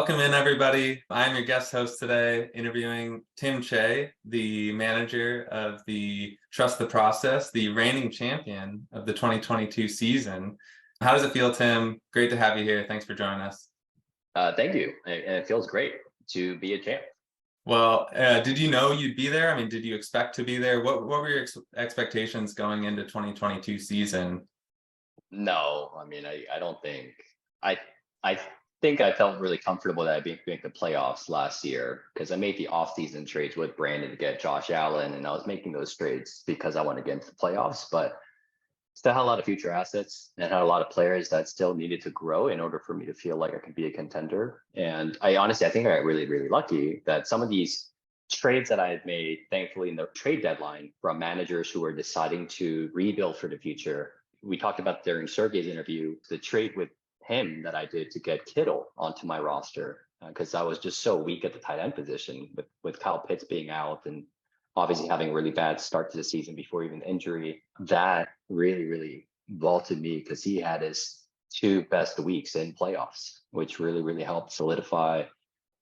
Welcome in, everybody. I'm your guest host today, interviewing Tim Che, the manager of the Trust the Process, the reigning champion of the 2022 season. How does it feel, Tim? Great to have you here. Thanks for joining us. Thank you. And it feels great to be a champ. Well, did you know you'd be there? I mean, did you expect to be there? What were your expectations going into 2022 season? No, I mean, I don't think I I think I felt really comfortable that I make the playoffs last year because I made the offseason trades with Brandon to get Josh Allen, and I was making those trades because I want to get into the playoffs, but still had a lot of future assets and had a lot of players that still needed to grow in order for me to feel like I could be a contender. And I honestly, I think I got really, really lucky that some of these trades that I had made, thankfully, in the trade deadline from managers who were deciding to rebuild for the future. We talked about during Sergey's interview, the trade with him that I did to get Kittle onto my roster because I was just so weak at the tight end position with Kyle Pitts being out and obviously having a really bad start to the season before even the injury. That really, really vaulted me because he had his two best weeks in playoffs, which really, really helped solidify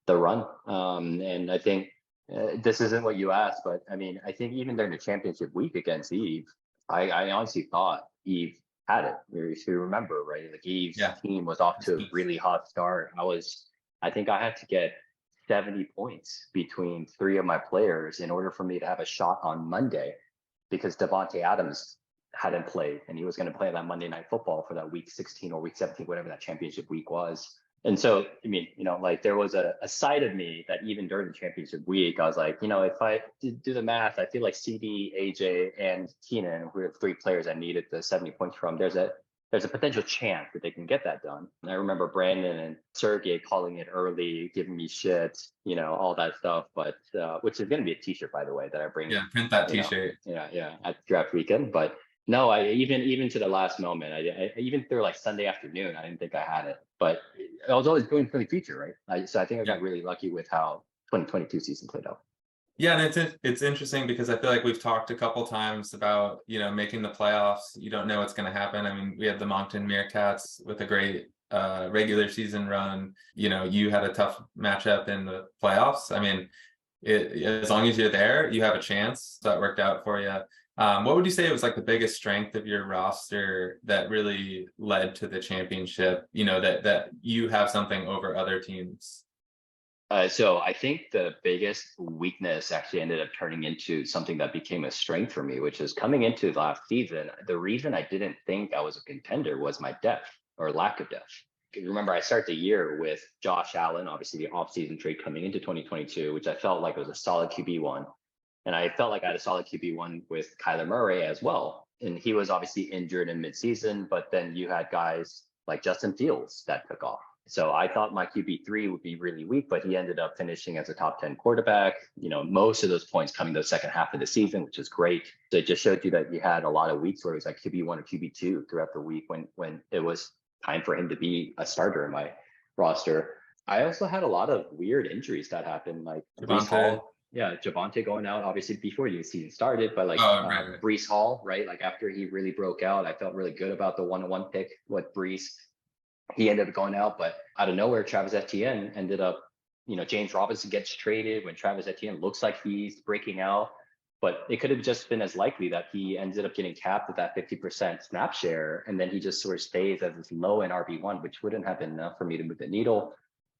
the run. And I think this isn't what you asked, but I mean, I think even during the championship week against Eve, I honestly thought Eve had it. If you remember, right? Like Eve's Yeah. team was off to a really hot start. I think I had to get 70 points between three of my players in order for me to have a shot on Monday because Devontae Adams hadn't played and he was going to play that Monday Night Football for that week 16 or week 17, whatever that championship week was. And so, I mean, like there was a side of me that even during the championship week, I was like, if I do the math, I feel like CD, AJ, and Keenan were three players I needed the 70 points from. There's a potential chance that they can get that done. And I remember Brandon and Sergey calling it early, giving me shit, all that stuff. But which is going to be a T-shirt, by the way, that I bring. Yeah, print that T-shirt. Yeah, at draft weekend. But no, I even to the last moment, I even through like Sunday afternoon, I didn't think I had it. But I was always going for the future, right? So I think I got really lucky with how 2022 season played out. Yeah, and it's interesting because I feel like we've talked a couple times about, making the playoffs. You don't know what's going to happen. I mean, we had the Moncton Meerkats with a great regular season run. You had a tough matchup in the playoffs. I mean, as long as you're there, you have a chance. That worked out for you. What would you say was like the biggest strength of your roster that really led to the championship? That you have something over other teams. So I think the biggest weakness actually ended up turning into something that became a strength for me, which is coming into last season. The reason I didn't think I was a contender was my depth or lack of depth. Remember, I started the year with Josh Allen, obviously the offseason trade coming into 2022, which I felt like was a solid QB1. And I felt like I had a solid QB1 with Kyler Murray as well. And he was obviously injured in midseason, but then you had guys like Justin Fields that took off. So I thought my QB3 would be really weak, but he ended up finishing as a top 10 quarterback. Most of those points coming the second half of the season, which is great. So it just showed you that you had a lot of weeks where it was like QB1 or QB2 throughout the week when it was time for him to be a starter in my roster. I also had a lot of weird injuries that happened, like Breece Hall. Yeah, Javonte going out, obviously before the season started, but like right. Breece Hall, right? Like after he really broke out, I felt really good about the 1-on-1 pick with Breece. He ended up going out, but out of nowhere, Travis Etienne ended up, James Robinson gets traded when Travis Etienne looks like he's breaking out. But it could have just been as likely that he ended up getting capped at that 50% snap share. And then he just sort of stays as this low in RB1, which wouldn't have been enough for me to move the needle.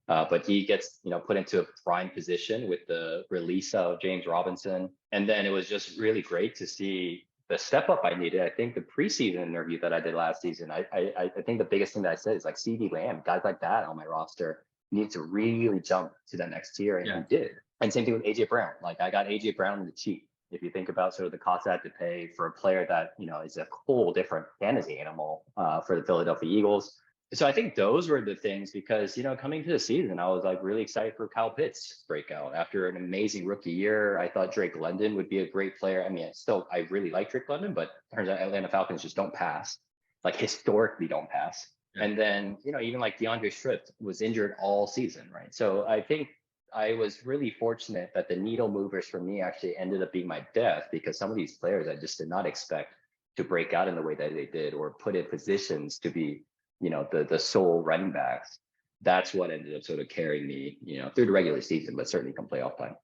But he gets, put into a prime position with the release of James Robinson. And then it was just really great to see the step up I needed. I think the preseason interview that I did last season, I think the biggest thing that I said is like CD Lamb, guys like that on my roster need to really jump to the next tier. And he did. And same thing with AJ Brown. Like I got AJ Brown in the cheap. If you think about sort of the cost I had to pay for a player that, is a whole different fantasy animal for the Philadelphia Eagles. So I think those were the things because, coming to the season, I was like really excited for Kyle Pitts breakout after an amazing rookie year. I thought Drake London would be a great player. I mean, I really like Drake London, but turns out Atlanta Falcons just don't pass, like historically don't pass. Yeah. And then, even like DeAndre Swift was injured all season, right? So I think I was really fortunate that the needle movers for me actually ended up being my depth because some of these players I just did not expect to break out in the way that they did or put in positions to be the sole running backs. that's what ended up sort of carrying me, through the regular season, but certainly come playoff time.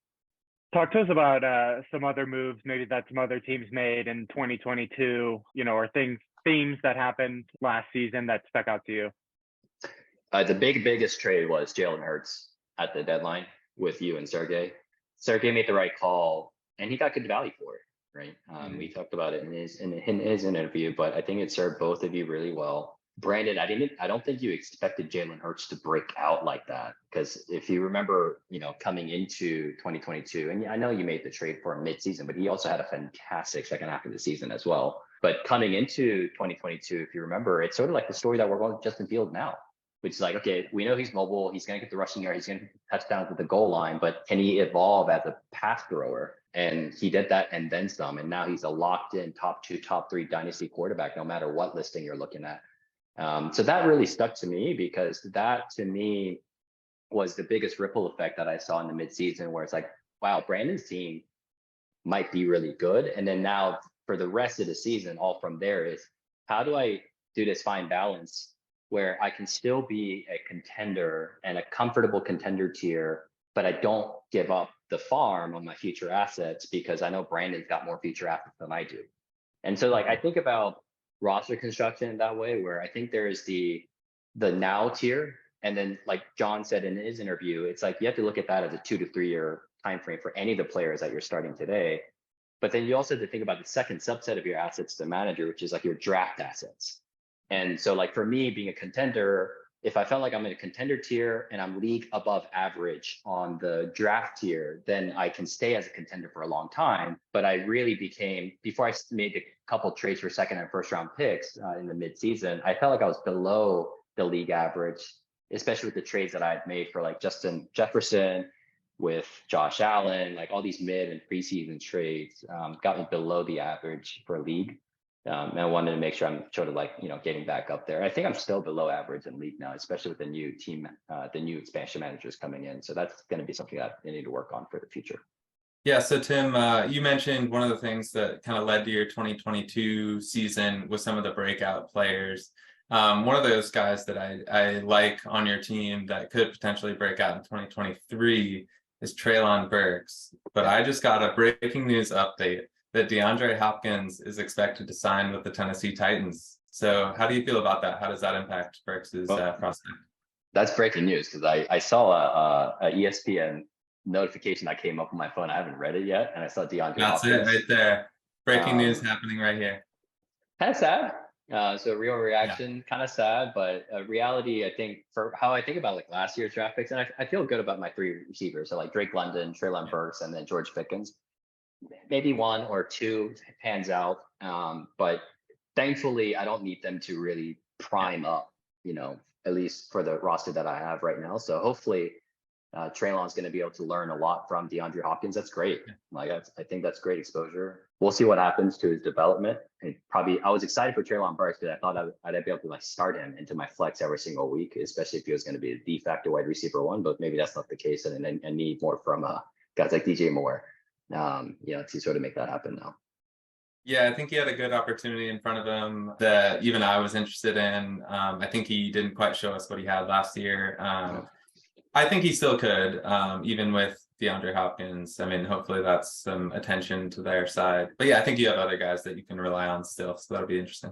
Talk to us about some other moves maybe that some other teams made in 2022, or themes that happened last season that stuck out to you. The biggest trade was Jalen Hurts at the deadline with you and Sergey. Sergey made the right call, and he got good value for it, right? We talked about it in his interview, but I think it served both of you really well. Brandon, I don't think you expected Jalen Hurts to break out like that, because if you remember, coming into 2022, and I know you made the trade for him midseason, but he also had a fantastic second half of the season as well. But coming into 2022, if you remember, it's sort of like the story that we're going with Justin Fields now, which is like, okay, we know he's mobile, he's going to get the rushing yard, he's going to touchdowns at the goal line, but can he evolve as a pass thrower? And he did that and then some. And now he's a locked in top 2, top 3 dynasty quarterback, no matter what listing you're looking at. So that really stuck to me, because that to me was the biggest ripple effect that I saw in the midseason, where it's like, wow, Brandon's team might be really good. And then now for the rest of the season, all from there is, how do I do this fine balance where I can still be a contender and a comfortable contender tier, but I don't give up the farm on my future assets, because I know Brandon's got more future assets than I do. And so like, I think about roster construction in that way, where I think there's the now tier, and then like John said in his interview, it's like you have to look at that as a 2 to 3 year time frame for any of the players that you're starting today. But then you also have to think about the second subset of your assets to manager, which is like your draft assets. And so like for me, being a contender, if I felt like I'm in a contender tier and I'm league above average on the draft tier, then I can stay as a contender for a long time. But I really became, before I made a couple trades for second and first round picks in the midseason, I felt like I was below the league average, especially with the trades that I had made for like Justin Jefferson, with Josh Allen, like all these mid and preseason trades got me below the average for league. And I wanted to make sure I'm sort of like, getting back up there. I think I'm still below average in league now, especially with the new team, the new expansion managers coming in. So that's going to be something that I need to work on for the future. Yeah, so Tim, you mentioned one of the things that kind of led to your 2022 season was some of the breakout players. One of those guys that I like on your team that could potentially break out in 2023 is Treylon Burks. But I just got a breaking news update that DeAndre Hopkins is expected to sign with the Tennessee Titans. So how do you feel about that? How does that impact Burks's prospect? That's breaking news, because I saw a ESPN notification that came up on my phone. I haven't read it yet, and I saw DeAndre That's Hopkins. it right there. Breaking news happening right here. Kind of sad. So real reaction, kind of sad, but reality, I think, for how I think about like last year's draft picks, and I feel good about my 3 receivers. So like Drake London, Treylon Burks, and then George Pickens. Maybe 1 or 2 pans out. But thankfully, I don't need them to really prime up, at least for the roster that I have right now. So hopefully Treylon's going to be able to learn a lot from DeAndre Hopkins. That's great. Like I think that's great exposure. We'll see what happens to his development. And I was excited for Treylon Burks, because I thought I'd be able to like start him into my flex every single week, especially if he was going to be a de facto wide receiver 1. But maybe that's not the case, and I need more from guys like DJ Moore. To sort of make that happen now. Yeah, I think he had a good opportunity in front of him that even I was interested in. I think he didn't quite show us what he had last year. I think he still could, even with DeAndre Hopkins. I mean, hopefully that's some attention to their side. But yeah, I think you have other guys that you can rely on still, so that'll be interesting.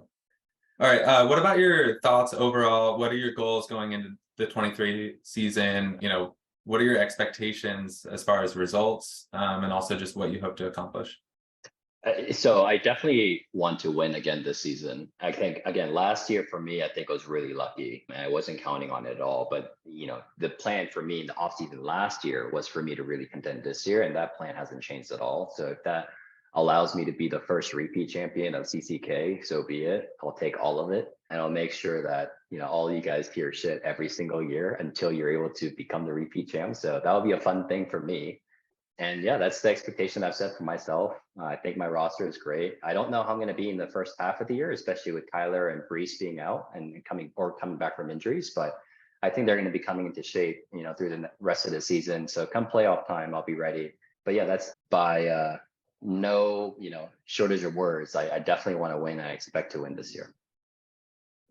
All right, what about your thoughts overall? What are your goals going into the 23 season? What are your expectations as far as results, and also just what you hope to accomplish? So I definitely want to win again this season. I think, again, last year for me, I think I was really lucky. I wasn't counting on it at all. But, the plan for me in the offseason last year was for me to really contend this year. And that plan hasn't changed at all. So if that allows me to be the first repeat champion of CCK, so be it. I'll take all of it. And I'll make sure that, all you guys hear shit every single year until you're able to become the repeat champ. So that'll be a fun thing for me. And yeah, that's the expectation I've set for myself. I think my roster is great. I don't know how I'm going to be in the first half of the year, especially with Kyler and Breece being out and coming back from injuries. But I think they're going to be coming into shape, through the rest of the season. So come playoff time, I'll be ready. But yeah, that's by no, shortage of words. I definitely want to win. I expect to win this year.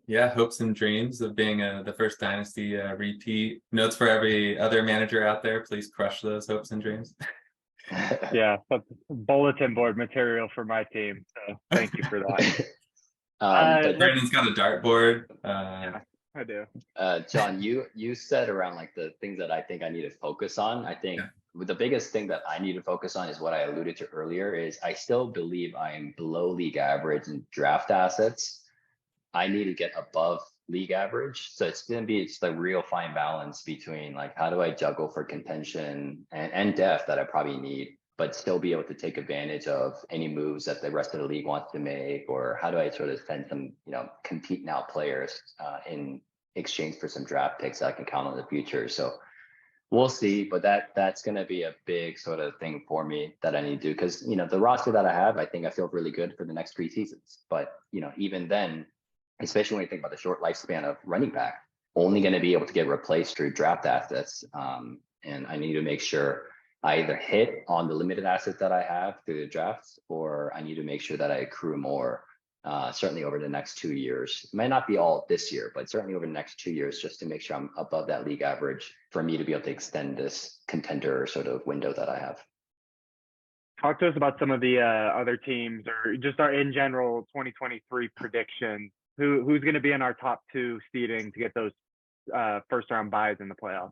Yeah, hopes and dreams of being the first dynasty repeat. Notes for every other manager out there: please crush those hopes and dreams. Yeah, that's bulletin board material for my team. So thank you for that. But Let's. Brandon's got a dartboard. Yeah, I do. John, you said around like the things that I think I need to focus on. I think Yeah. the biggest thing that I need to focus on is what I alluded to earlier is I still believe I am below league average in draft assets. I need to get above league average. So it's going to be just a real fine balance between like, how do I juggle for contention and depth that I probably need, but still be able to take advantage of any moves that the rest of the league wants to make, or how do I sort of send some, compete now players in exchange for some draft picks that I can count on in the future. So we'll see, but that's going to be a big sort of thing for me that I need to do because the roster that I have, I think I feel really good for the next 3 seasons. But even then, especially when you think about the short lifespan of running back, only going to be able to get replaced through draft assets. And I need to make sure I either hit on the limited assets that I have through the drafts, or I need to make sure that I accrue more. Certainly over the next 2 years. It might not be all this year, but certainly over the next 2 years, just to make sure I'm above that league average for me to be able to extend this contender sort of window that I have. Talk to us about some of the other teams, or just our in general 2023 predictions. Who's going to be in our top 2 seeding to get those first round buys in the playoffs?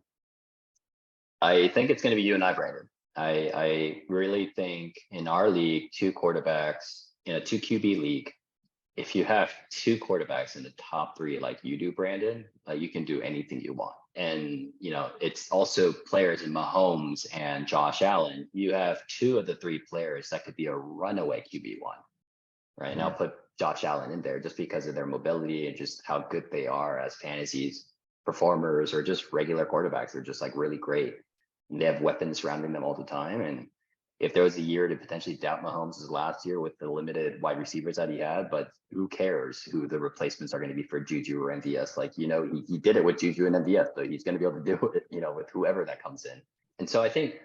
I think it's going to be you and I, Brandon. I really think in our league, 2 quarterbacks in a 2 QB league, if you have 2 quarterbacks in the top 3 like you do, Brandon, you can do anything you want. And it's also players in Mahomes and Josh Allen. You have 2 of the 3 players that could be a runaway QB1, right? And I'll put Josh Allen in there just because of their mobility and just how good they are as fantasies performers, or just regular quarterbacks. They're just like really great. And they have weapons surrounding them all the time. And if there was a year to potentially doubt Mahomes' last year with the limited wide receivers that he had, but who cares who the replacements are going to be for Juju or MVS? Like, he did it with Juju and MVS, so he's going to be able to do it, with whoever that comes in. And so I think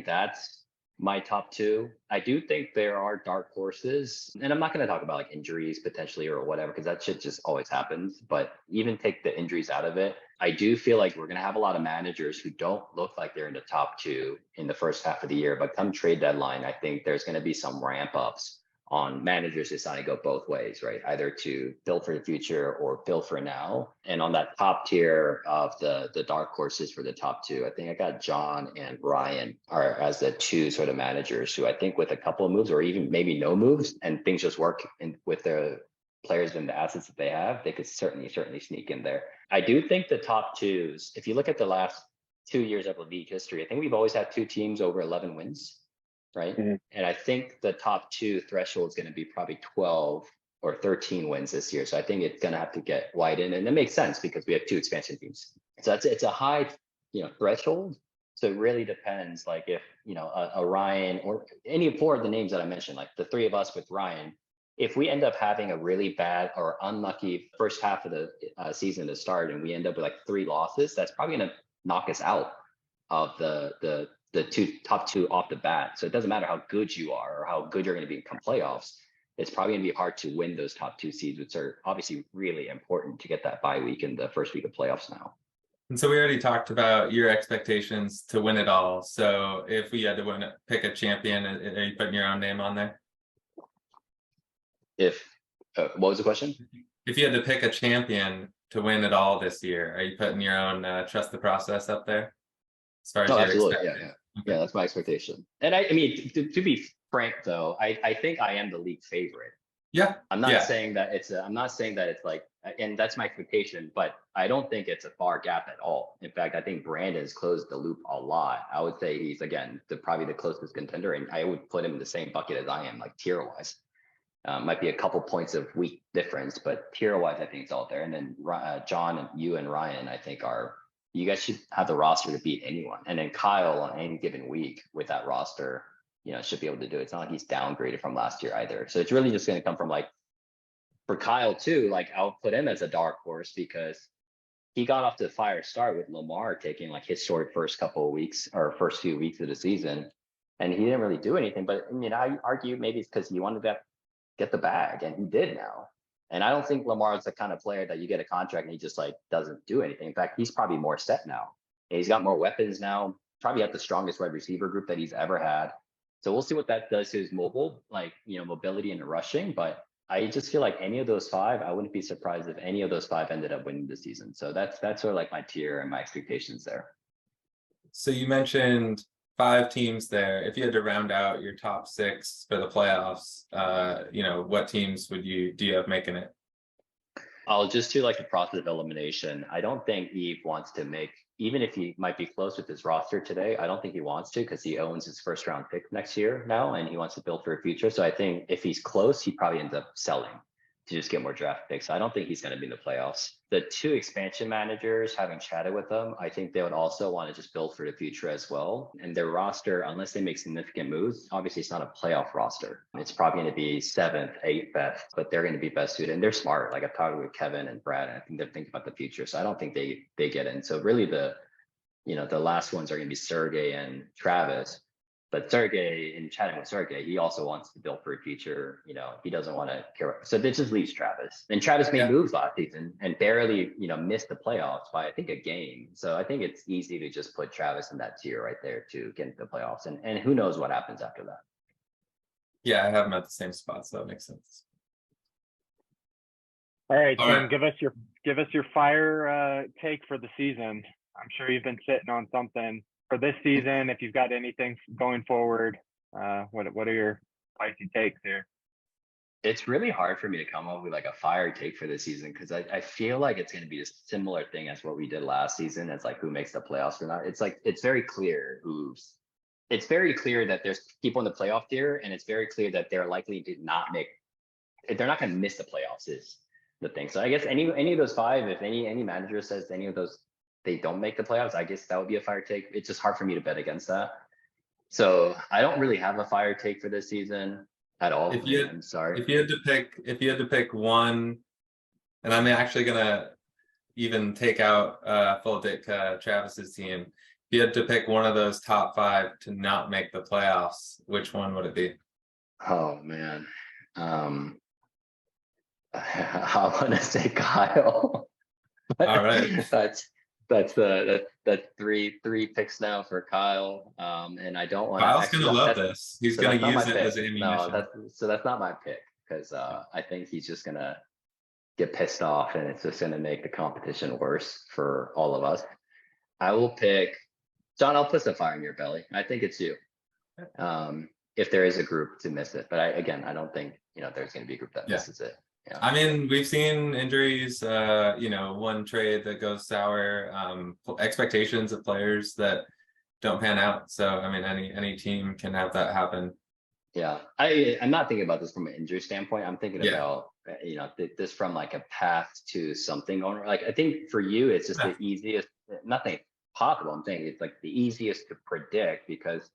that's my top 2. I do think there are dark horses, and I'm not going to talk about like injuries potentially or whatever, because that shit just always happens. But even take the injuries out of it, I do feel like we're going to have a lot of managers who don't look like they're in the top 2 in the first half of the year. But come trade deadline, I think there's going to be some ramp ups on managers deciding to go both ways, right? Either to build for the future or build for now. And on that top tier of the dark horses for the top 2, I think I got John and Ryan are as the 2 sort of managers who I think with a couple of moves, or even maybe no moves, and things just work with the players and the assets that they have, they could certainly sneak in there. I do think the top 2s, if you look at the last 2 years of league history, I think we've always had 2 teams over 11 wins. Right. Mm-hmm. And I think the top 2 threshold is going to be probably 12 or 13 wins this year. So I think it's going to have to get widened, and it makes sense because we have 2 expansion teams. So it's a high, threshold. So it really depends, like if, a Ryan or any 4 of the names that I mentioned, like the 3 of us with Ryan, if we end up having a really bad or unlucky first half of the season to start, and we end up with like 3 losses, that's probably going to knock us out of the top 2 off the bat. So it doesn't matter how good you are or how good you're going to be come playoffs. It's probably going to be hard to win those top 2 seeds, which are obviously really important to get that bye week in the first week of playoffs now. And so we already talked about your expectations to win it all. So if we had to pick a champion, are you putting your own name on there? What was the question? If you had to pick a champion to win it all this year, are you putting your own trust the process up there? As far as absolutely. Yeah, that's my expectation. And I mean, to be frank though, I think I am the league favorite. Yeah. I'm not saying that it's like, and that's my expectation, but I don't think it's a far gap at all. In fact, I think Brandon's closed the loop a lot. I would say he's, again, probably the closest contender, and I would put him in the same bucket as I am, like tier wise. Might be a couple points of weak difference, but tier wise, I think it's all there. And then John and you and Ryan, I think you guys should have the roster to beat anyone. And then Kyle on any given week with that roster, should be able to do it. It's not like he's downgraded from last year either. So it's really just going to come from like, for Kyle too, like I'll put him as a dark horse because he got off to a fire start with Lamar taking like his short first couple of weeks or first few weeks of the season. And he didn't really do anything, but I argue maybe it's because he wanted to get the bag, and he did now. And I don't think Lamar's the kind of player that you get a contract and he just like doesn't do anything. In fact, he's probably more set now. And he's got more weapons now, probably at the strongest wide receiver group that he's ever had. So we'll see what that does to his mobility and rushing. But I just feel like any of those five, I wouldn't be surprised if any of those five ended up winning this season. So that's sort of like my tier and my expectations there. So you mentioned 5 teams there. If you had to round out your top 6 for the playoffs, what teams do you have making it? I'll just do like the process of elimination. I don't think Eve wants to make, even if he might be close with his roster today, I don't think he wants to because he owns his first round pick next year now and he wants to build for a future. So I think if he's close, he probably ends up selling to just get more draft picks. I don't think he's going to be in the playoffs. The 2 expansion managers, having chatted with them, I think they would also want to just build for the future as well. And their roster, unless they make significant moves, obviously it's not a playoff roster. It's probably going to be 7th, 8th best, but they're going to be best suited. And they're smart. Like I've talked with Kevin and Brad, and I think they're thinking about the future. So I don't think they get in. So really the last ones are going to be Sergey and Travis. But Sergey, in chatting with Sergey, he also wants to build for a future. He doesn't want to care. So this just leaves Travis. And Travis made moves last season and barely, missed the playoffs by, I think, a game. So I think it's easy to just put Travis in that tier right there to get into the playoffs. And who knows what happens after that. Yeah, I have them at the same spot, so that makes sense. All right, All Tim, right. give us your fire take for the season. I'm sure you've been sitting on something for this season. If you've got anything going forward, what are your spicy takes here? It's really hard for me to come up with like a fire take for this season because I feel like it's going to be a similar thing as what we did last season. It's like who makes the playoffs or not. It's like it's very clear that there's people in the playoff tier, and it's very clear that they're likely to not make. They're not going to miss the playoffs is the thing. So I guess any of those 5, if any manager says any of those they don't make the playoffs, I guess that would be a fire take. It's just hard for me to bet against that. So I don't really have a fire take for this season at all. I'm sorry. If you had to pick one, and I'm actually gonna even take out full Dick Travis's team. If you had to pick one of those top 5 to not make the playoffs, which one would it be? Oh man. I want to say Kyle. All right. That's 3 picks now for Kyle. And I don't want Kyle's gonna love this. He's gonna use it as ammunition. No, that's not my pick because I think he's just gonna get pissed off and it's just gonna make the competition worse for all of us. I will pick John. I'll put some fire in your belly. I think it's you. If there is a group to miss it, but I don't think there's gonna be a group that misses it. Yeah. I mean, we've seen injuries, one trade that goes sour, expectations of players that don't pan out. So, I mean, any team can have that happen. Yeah, I'm not thinking about this from an injury standpoint. I'm thinking about, this from like a path to something owner. Like, I think for you, it's just the easiest, nothing possible. I'm saying it's like the easiest to predict because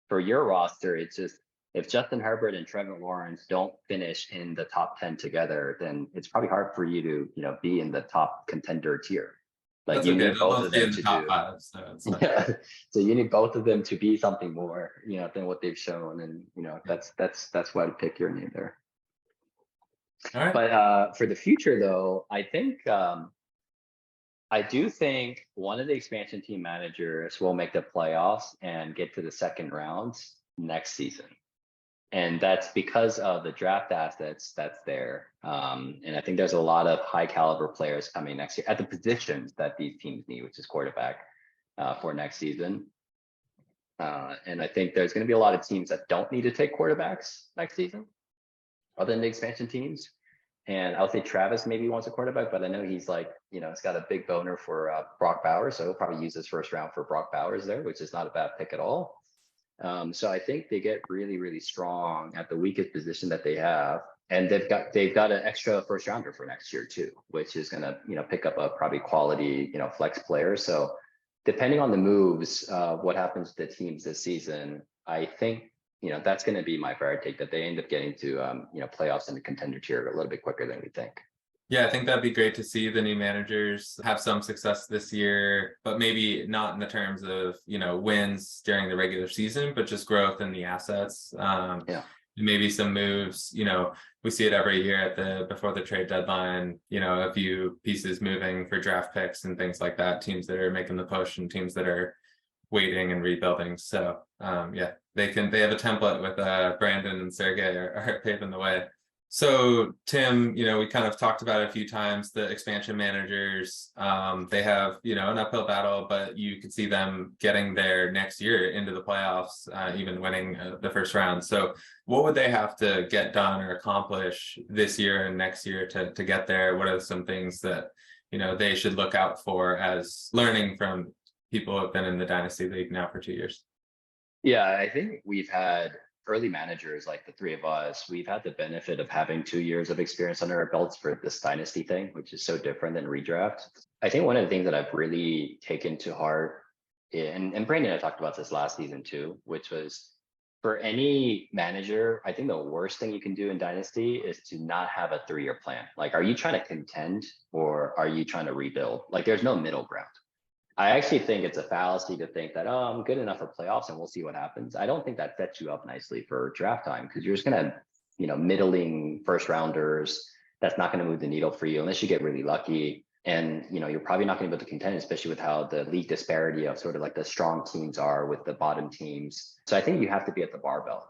for your roster, it's just, if Justin Herbert and Trevor Lawrence don't finish in the top 10 together, then it's probably hard for you to, be in the top contender tier. Like you need both of them to do. 5, so you need both of them to be something more, than what they've shown. And, that's why I'd pick your name there. All right. But for the future though, I think, I do think one of the expansion team managers will make the playoffs and get to the second round next season. And that's because of the draft assets that's there. And I think there's a lot of high caliber players coming next year at the positions that these teams need, which is quarterback for next season. And I think there's going to be a lot of teams that don't need to take quarterbacks next season other than the expansion teams. And I'll say Travis maybe wants a quarterback, but I know he's like, he's got a big boner for Brock Bowers. So he'll probably use his first round for Brock Bowers there, which is not a bad pick at all. So I think they get really, really strong at the weakest position that they have. And they've got an extra first rounder for next year too, which is going to, pick up a probably quality, flex player. So depending on the moves, what happens to the teams this season, I think, that's going to be my fire take that they end up getting to, playoffs in the contender tier a little bit quicker than we think. Yeah, I think that'd be great to see the new managers have some success this year, but maybe not in the terms of, wins during the regular season, but just growth in the assets. maybe some moves, we see it every year before the trade deadline, a few pieces moving for draft picks and things like that, teams that are making the push and teams that are waiting and rebuilding. So yeah, they have a template with Brandon and Sergey are paving the way. So Tim, we kind of talked about it a few times, the expansion managers, they have, an uphill battle, but you could see them getting there next year into the playoffs, even winning the first round. So what would they have to get done or accomplish this year and next year to get there? What are some things that, they should look out for as learning from people who have been in the Dynasty League now for 2 years? Yeah, I think we've had early managers like the three of us. We've had the benefit of having 2 years of experience under our belts for this dynasty thing, which is so different than redraft. I think one of the things that I've really taken to heart, and Brandon and I talked about this last season too, which was for any manager, I think the worst thing you can do in dynasty is to not have a 3-year plan. Like, are you trying to contend or are you trying to rebuild? Like, there's no middle ground. I actually think it's a fallacy to think that, oh, I'm good enough for playoffs and we'll see what happens. I don't think that sets you up nicely for draft time, because you're just going to, middling first rounders. That's not going to move the needle for you unless you get really lucky. And, you're probably not going to be able to contend, especially with how the league disparity of sort of like the strong teams are with the bottom teams. So I think you have to be at the barbell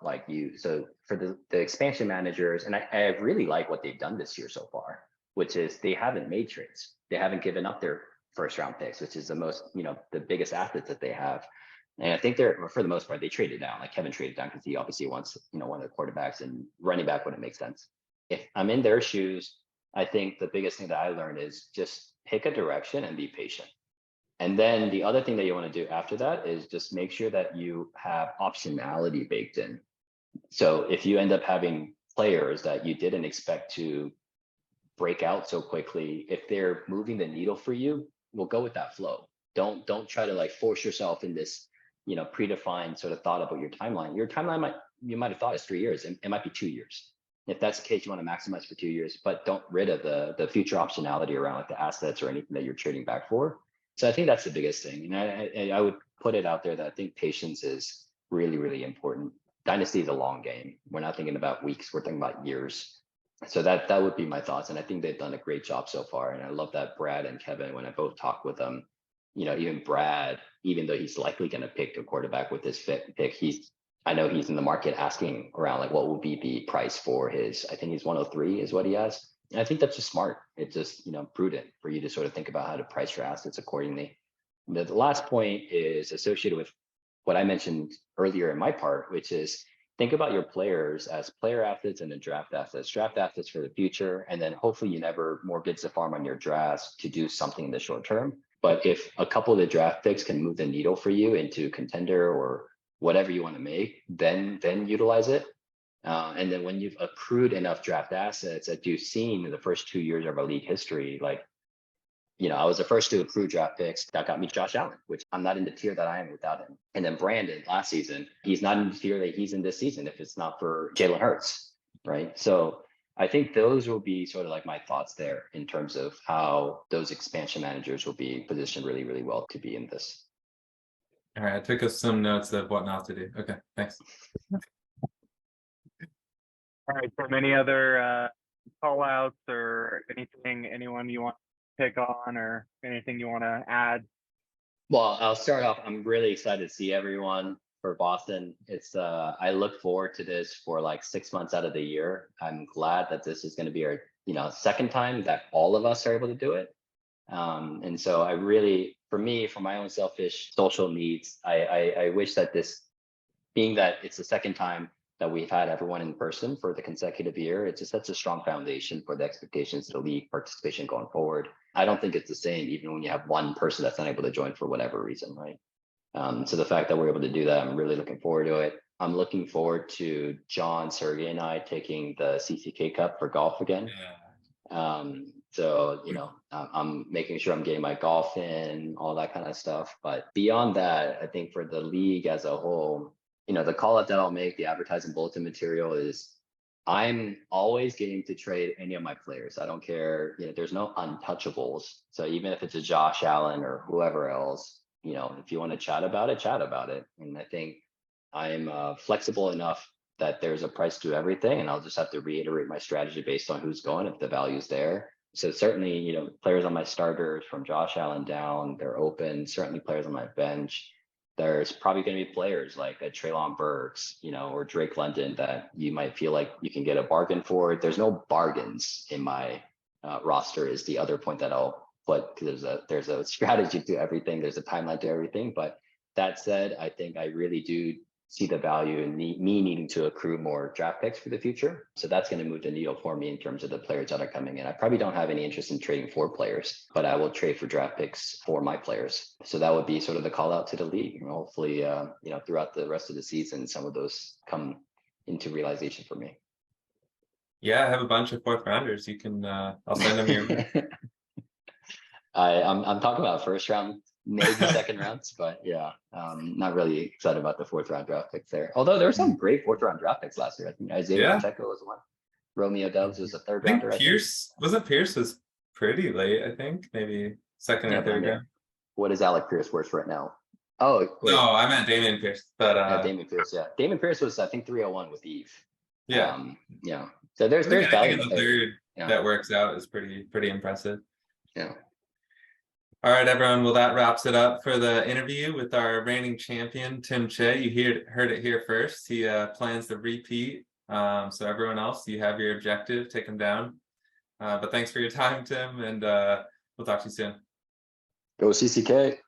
so for the expansion managers, and I really like what they've done this year so far, which is they haven't made trades. They haven't given up their first round picks, which is the most, the biggest assets that they have. And I think for the most part, they traded down. Like Kevin traded down because he obviously wants, one of the quarterbacks, and running back wouldn't make sense. If I'm in their shoes, I think the biggest thing that I learned is just pick a direction and be patient. And then the other thing that you want to do after that is just make sure that you have optionality baked in. So if you end up having players that you didn't expect to break out so quickly, if they're moving the needle for you, we'll go with that flow. Don't try to like force yourself in this, predefined sort of thought about your timeline. Your timeline you might have thought is 3 years. It might be 2 years. If that's the case, you want to maximize for 2 years, but don't rid of the future optionality around like the assets or anything that you're trading back for. So I think that's the biggest thing. And I would put it out there that I think patience is really, really important. Dynasty is a long game. We're not thinking about weeks, we're thinking about years. So that would be my thoughts. And I think they've done a great job so far. And I love that Brad and Kevin, when I both talk with them, even Brad, even though he's likely going to pick a quarterback with this pick, I know he's in the market asking around like what will be the price for his, I think he's 103 is what he has. And I think that's just smart. It's just, prudent for you to sort of think about how to price your assets accordingly. The last point is associated with what I mentioned earlier in my part, which is think about your players as player assets and then draft assets for the future. And then hopefully you never mortgage the farm on your drafts to do something in the short term. But if a couple of the draft picks can move the needle for you into contender or whatever you want to make, then utilize it. And then when you've accrued enough draft assets that you've seen in the first 2 years of our league history, like, I was the first to accrue draft picks. That got me Josh Allen, which I'm not in the tier that I am without him. And then Brandon last season, he's not in the tier that he's in this season if it's not for Jalen Hurts, right? So I think those will be sort of like my thoughts there in terms of how those expansion managers will be positioned really, really well to be in this. All right, I took us some notes of what not to do. Okay, thanks. All right, so any other call outs or anyone you want to pick on or anything you want to add? Well, I'll start off. I'm really excited to see everyone for Boston. It's I look forward to this for like 6 months out of the year. I'm glad that this is going to be our second time that all of us are able to do it. And so I really, for my own selfish social needs, I wish that this, being that it's the second time that we've had everyone in person for the consecutive year, it just sets a strong foundation for the expectations of the league participation going forward. I don't think it's the same even when you have one person that's unable to join for whatever reason, right? So the fact that we're able to do that, I'm really looking forward to it. I'm looking forward to John, Sergey, and I taking the CCK Cup for golf again. Yeah. So, I'm making sure I'm getting my golf in, all that kind of stuff. But beyond that, I think for the league as a whole, the call out that I'll make, the advertising bulletin material is I'm always getting to trade any of my players. I don't care, there's no untouchables. So even if it's a Josh Allen or whoever else, if you want to chat about it. And I think I'm flexible enough that there's a price to everything, and I'll just have to reiterate my strategy based on who's going, if the value's there. So certainly, you know, players on my starters from Josh Allen down, they're open. Certainly players on my bench. There's probably going to be players like a Treylon Burks, you know, or Drake London that you might feel like you can get a bargain for. There's no bargains in my roster is the other point that I'll put, because there's a strategy to everything. There's a timeline to everything. But that said, I think I really do see the value in me needing to accrue more draft picks for the future. So that's going to move the needle for me in terms of the players that are coming in. I probably don't have any interest in trading for players, but I will trade for draft picks for my players. So that would be sort of the call out to the league. And hopefully, you know, throughout the rest of the season, some of those come into realization for me. Yeah, I have a bunch of 4th rounders. You can, I'll send them your way. I'm talking about first round, maybe second rounds, but yeah, not really excited about the 4th round draft picks there. Although there were some great 4th round draft picks last year. I think Isaiah Pacheco was one. Romeo Doubs was a 3rd I think rounder. Pierce was pretty late. I think maybe 2nd or 3rd round. What is Alec Pierce worth right now? Oh, wait. No, I meant Dameon Pierce, but Yeah, Dameon Pierce. Yeah, Dameon Pierce was, I think, 301 with Eve. yeah, Yeah. So there's anything value in the there. 3rd Yeah. that works out is pretty impressive. Yeah. All right, everyone. Well, that wraps it up for the interview with our reigning champion, Tim Che. You heard it here first. He plans to repeat. So everyone else, you have your objective. Take him down. But thanks for your time, Tim, and we'll talk to you soon. Go CCK.